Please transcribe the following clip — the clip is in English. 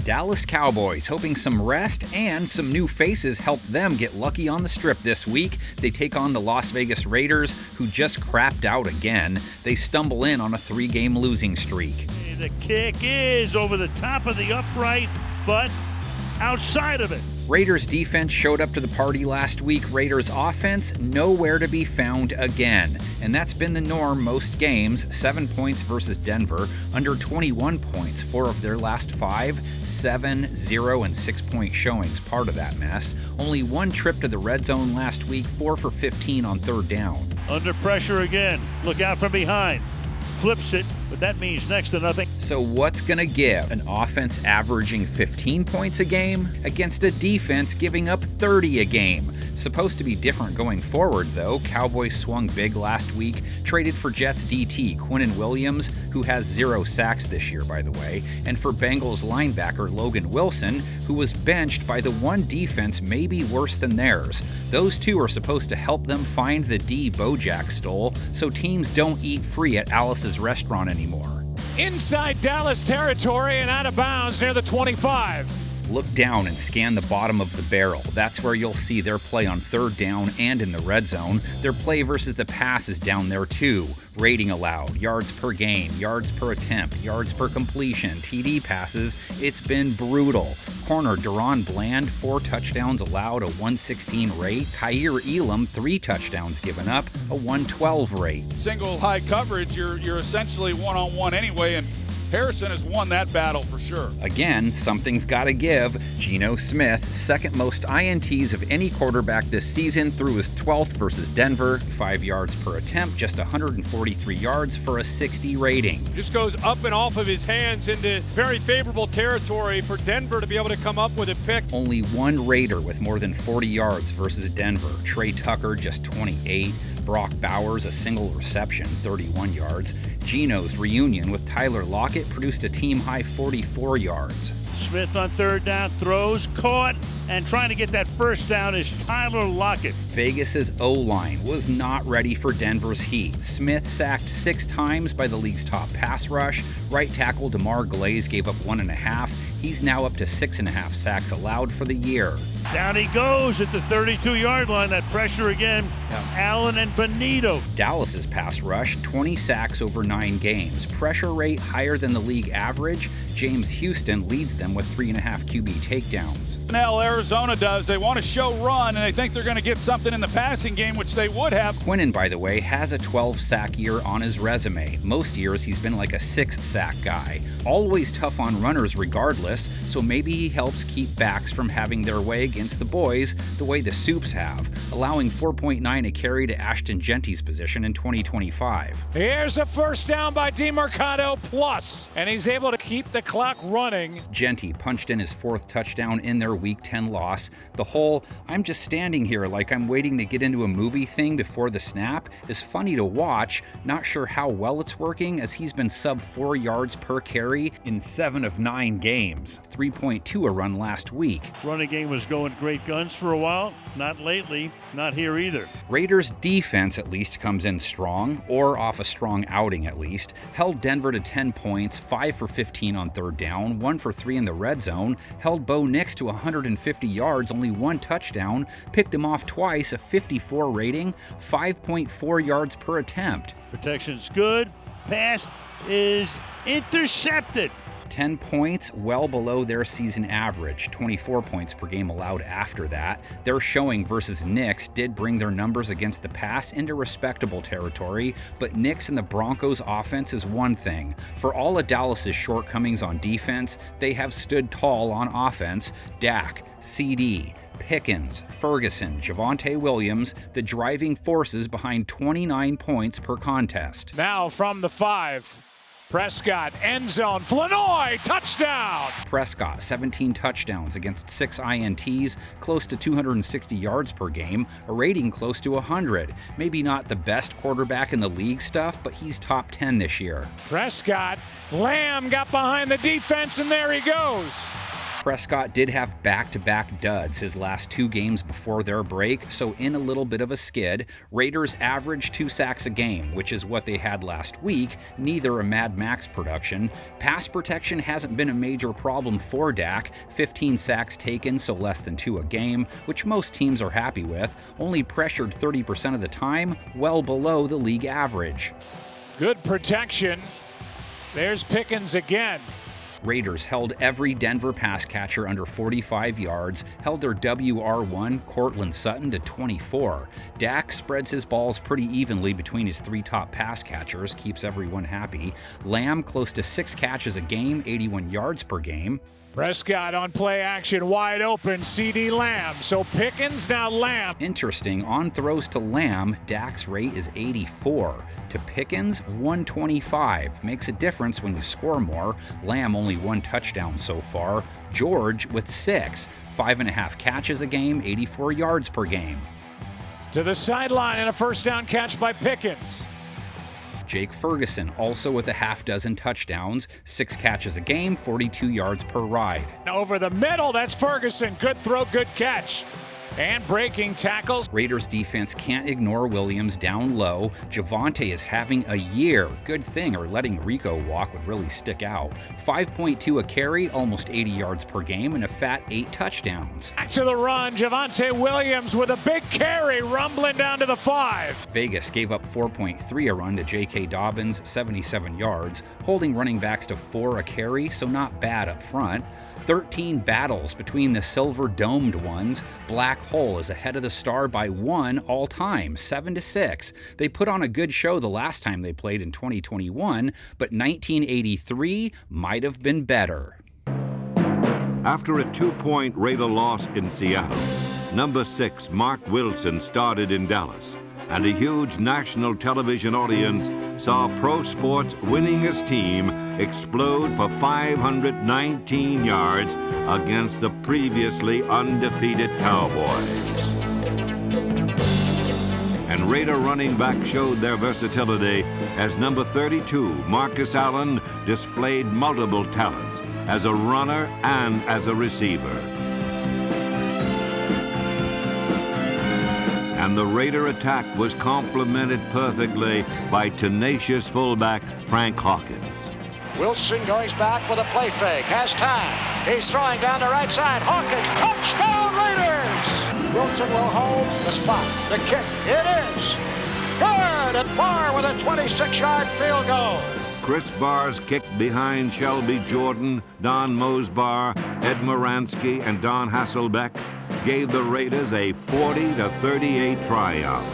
Dallas Cowboys hoping some rest and some new faces help them get lucky on the strip this week. They take on the Las Vegas Raiders, who just crapped out again. They stumble in on a 3-game losing streak. The kick is over the top of the upright, but outside of it. Raiders defense showed up to the party last week. Raiders offense nowhere to be found again. And that's been the norm most games. 7 points versus Denver, under 21 points, 4 of their last 5, 7, 0, and 6-point showings, part of that mess. Only 1 trip to the red zone last week, 4 for 15 on 3rd down. Under pressure again. Look out from behind. Flips it, but that means next to nothing. So what's going to give an offense averaging 15 points a game against a defense giving up 30 a game? Supposed to be different going forward, though. Cowboys swung big last week, traded for Jets DT Quinnen Williams, who has 0 sacks this year, by the way, and for Bengals linebacker Logan Wilson, who was benched by the one defense maybe worse than theirs. Those two are supposed to help them find the D Bojack stole, so teams don't eat free at Alice's restaurant anymore. Inside Dallas territory and out of bounds near the 25. Look down and scan the bottom of the barrel. That's where you'll see their play on 3rd down and in the red zone. Their play versus the pass is down there too. Rating allowed, yards per game, yards per attempt, yards per completion, TD passes. It's been brutal. Corner Deron Bland, 4 touchdowns allowed, a 116 rate. Kaiir Elam, 3 touchdowns given up, a 112 rate. Single high coverage, you're essentially one-on-one anyway, and Harrison has won that battle for sure. Again, something's got to give. Geno Smith, 2nd most INTs of any quarterback this season, threw his 12th versus Denver. 5 yards per attempt, just 143 yards for a 60 rating. Just goes up and off of his hands into very favorable territory for Denver to be able to come up with a pick. Only 1 Raider with more than 40 yards versus Denver. Trey Tucker, just 28. Brock Bowers, a single reception, 31 yards. Geno's reunion with Tyler Lockett produced a team-high 44 yards. Smith on 3rd down, throws, caught, and trying to get that 1st down is Tyler Lockett. Vegas's O-line was not ready for Denver's heat. Smith sacked 6 times by the league's top pass rush. Right tackle DeMar Glaze gave up 1.5. He's now up to 6.5 sacks allowed for the year. Down he goes at the 32-yard line. That pressure again. Allen and Benito. Dallas's pass rush, 20 sacks over 9 games. Pressure rate higher than the league average. James Houston leads them with 3.5 QB takedowns. Now Arizona does. They want to show run, and they think they're going to get something in the passing game, which they would have. Quinnen, by the way, has a 12-sack year on his resume. Most years he's been like a 6-sack guy. Always tough on runners regardless, so maybe he helps keep backs from having their way against the boys the way the Soups have, allowing 4.9 a carry to Ashton Genty's position in 2025. Here's a 1st down by DeMercado plus, and he's able to keep the clock running. Genty punched in his 4th touchdown in their Week 10 loss. The whole "I'm just standing here like I'm waiting to get into a movie" thing before the snap is funny to watch. Not sure how well it's working, as he's been sub 4 yards per carry in 7 of 9 games. 3.2 a run last week. Running game was going great guns for a while. Not lately. Not here either. Raiders defense at least comes in strong, or off a strong outing at least. Held Denver to 10 points, 5 for 15 on 3rd down, 1 for 3 in the red zone. Held Bo Nix to 150 yards, only 1 touchdown. Picked him off twice, a 54 rating, 5.4 yards per attempt. Protection's good. Pass is intercepted. 10 points, well below their season average. 24 points per game allowed after that. Their showing versus Knicks did bring their numbers against the pass into respectable territory, but Knicks and the Broncos' offense is one thing. For all of Dallas's shortcomings on defense, they have stood tall on offense. Dak, CD, Pickens, Ferguson, Javonte Williams, the driving forces behind 29 points per contest. Now from the 5. Prescott, end zone, Flanoy, touchdown! Prescott, 17 touchdowns against 6 INTs, close to 260 yards per game, a rating close to 100. Maybe not the best quarterback in the league stuff, but he's top 10 this year. Prescott, Lamb got behind the defense, and there he goes. Prescott did have back-to-back duds his last 2 games before their break, so in a little bit of a skid. Raiders average 2 sacks a game, which is what they had last week, neither a Mad Max production. Pass protection hasn't been a major problem for Dak, 15 sacks taken, so less than 2 a game, which most teams are happy with. Only pressured 30% of the time, well below the league average. Good protection. There's Pickens again. Raiders held every Denver pass catcher under 45 yards, held their WR1, Cortland Sutton, to 24. Dak spreads his balls pretty evenly between his 3 top pass catchers, keeps everyone happy. Lamb close to 6 catches a game, 81 yards per game. Prescott on play action, wide open, CD Lamb. So Pickens, now Lamb. Interesting, on throws to Lamb, Dak's rate is 84. To Pickens, 125. Makes a difference when you score more. Lamb only 1 touchdown so far. George with 6. 5.5 catches a game, 84 yards per game. To the sideline and a first down catch by Pickens. Jake Ferguson also with a half dozen touchdowns, 6 catches a game, 42 yards per ride. Over the middle, that's Ferguson. Good throw, good catch. And breaking tackles. Raiders defense can't ignore Williams down low. Javonte is having a year. Good thing, or letting Rico walk would really stick out. 5.2 a carry, almost 80 yards per game, and a fat 8 touchdowns. Back to the run, Javonte Williams with a big carry, rumbling down to the 5. Vegas gave up 4.3 a run to J.K. Dobbins, 77 yards, holding running backs to 4 a carry, so not bad up front. 13 battles between the silver-domed ones. Black Hole is ahead of the Star by 1 all time, 7-6. They put on a good show the last time they played in 2021, but 1983 might have been better. After a 2-point Raider loss in Seattle, number 6 Mark Wilson started in Dallas, and a huge national television audience saw pro sports' winningest team explode for 519 yards against the previously undefeated Cowboys. And Raider running back showed their versatility as number 32, Marcus Allen, displayed multiple talents as a runner and as a receiver. And the Raider attack was complemented perfectly by tenacious fullback Frank Hawkins. Wilson goes back with a play fake, has time. He's throwing down the right side. Hawkins, touchdown Raiders! Wilson will hold the spot. The kick, it is good at Barr with a 26-yard field goal. Chris Barr's kick behind Shelby Jordan, Don Mosbar, Ed Moransky, and Don Hasselbeck gave the Raiders a 40-38 triumph.